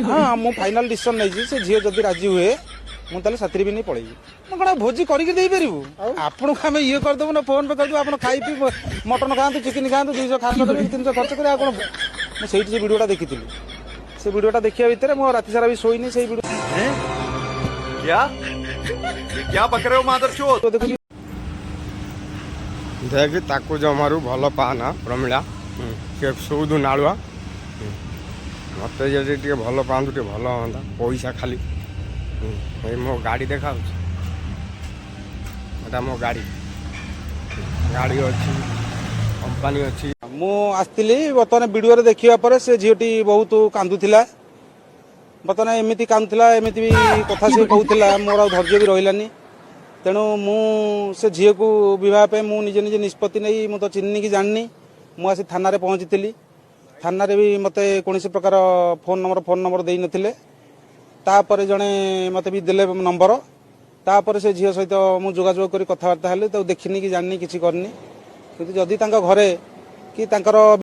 हाँ मु final decision नहीं से झील जदि राजी हुए मुझे साथी भी नहीं पड़ेगी कौन भोजी करके आपको आम ये करदेव ना फोन पे करदेव आप खाई पी मटन खातु चिकेन खातु 200 खर्च करेंगे 300 खर्च करेंगे कौन मुझे से भिडियोटा देखी से भिडियोटा देखा भितर मो राति सारा भी शोनी से क्या पक रहे हो मादरचोद देखुची देख ताकू जमारू भल पाना प्रमिला सी सुदु नालुआ मत जब भल पाँच भल हाँ पैसा खाली मो गाड़ी देखा मो गाड़ी गाड़ी अच्छी कंपानी अच्छी मु आसती बर्तमान वीडियो देखा पर से झीटी बहुत कांदुला बर्तमान एमती कांदुला एमती भी कथा सी कहूला मोर धैर्य भी रही तेणु मु से झील को बहुत मु निजे निजे निष्पत्ति नहीं मु तो चिन्ह की जाननी मुझे थाना पहुँची थाना भी मत कौन प्रकार फोन नंबर दे नथिले तापर जड़े मत भी देले नंबर तापर से झील सहित मु जोगाजोग कर कथबार्ता हेली तो देखनी कि जाननी किसी करनी कि जदि घरे कि हाथ